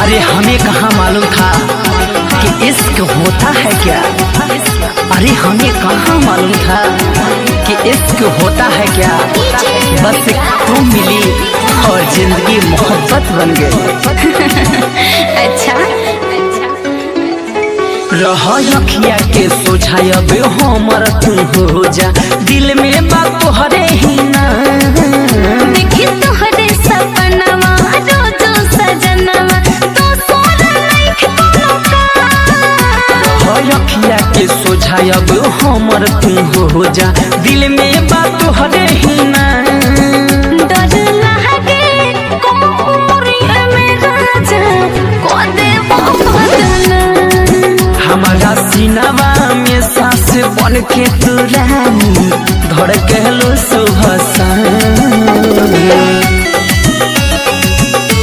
अरे हमें कहाँ मालूम था कि इश्क होता है क्या। अरे हमें कहाँ मालूम था कि इश्क होता है क्या। बस तुम मिली और जिंदगी मोहब्बत बन गई। अच्छा रहा अखिया के सोझायब हमर तू हो जा, दिल में बात तोहरे ही ना। देखी तोहरे सपनवा रोजो सजनवा तो सोना नहीं कोनो रहा अखिया के सोझायब हमर तू हो जा, दिल में बात तोहरे ही ना। डर लागे कोमरिया में राजा को देबो बदना। हमारा सीनावा में सांस बन के तू रानी धड़कलो सुबह शाम।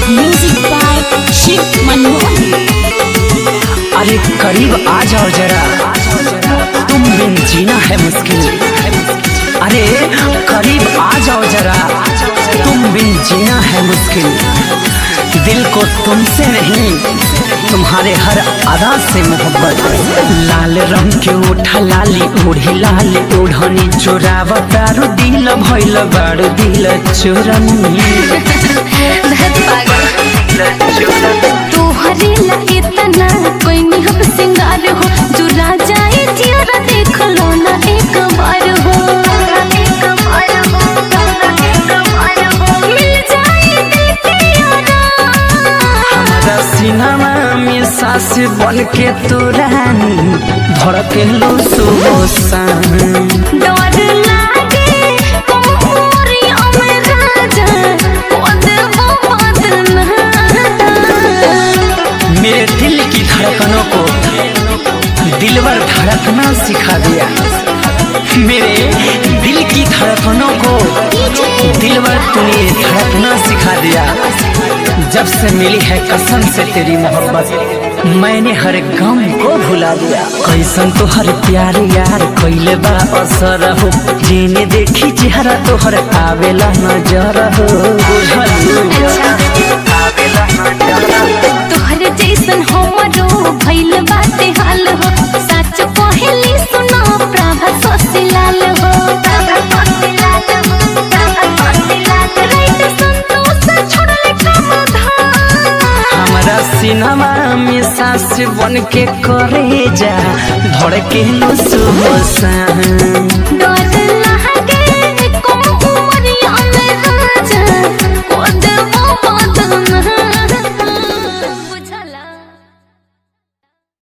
Music by Shiv Manmohan. अरे करीब आ जाओ जरा, तुम बिन जीना है मुश्किल। अरे करीब आ जाओ जरा, तुम बिन जीना है मुश्किल। दिल को तुमसे नहीं तुम्हारे हर अदा से मोहब्बत। लाल रंग के ओठा लाली ओढ़ी लाल ओढ़नी चोरावा तारू दिल भइल बारू दिल चोरनी। तोहरे ला इतना कोई निहब सिंगार हो, जो राजा जिया देख लो ना एक बार हो। मिल जाए दिल के यारा। हमारा सीनामा में सांस बन के तू रानी धड़कलो सुबह शाम। डर लागे कोमरिया में राजा को देबो बदना। मेरे दिल की धड़कनों को दिलवर धड़कना सिखा दिया। मेरे दिल की धड़कनों को दिलवर तूने धड़कना सिखा दिया। जब से मिली है कसम से तेरी मोहब्बत, मैंने हर गम को भुला दिया। कैसन तो हर प्यार यार कैले बा असर हो, जीने देखी चेहरा तो हर आवेला नजर हो। तोहरे जैसन हमरो भइल बाटे हाल हो, सच पहली सुना प्रभा ससिलाल हो। राइट संतोष छोड़ले कमधान। हमारा सिनेमा में सांस बन के करे जा धड़के लो सुबह शाम। डर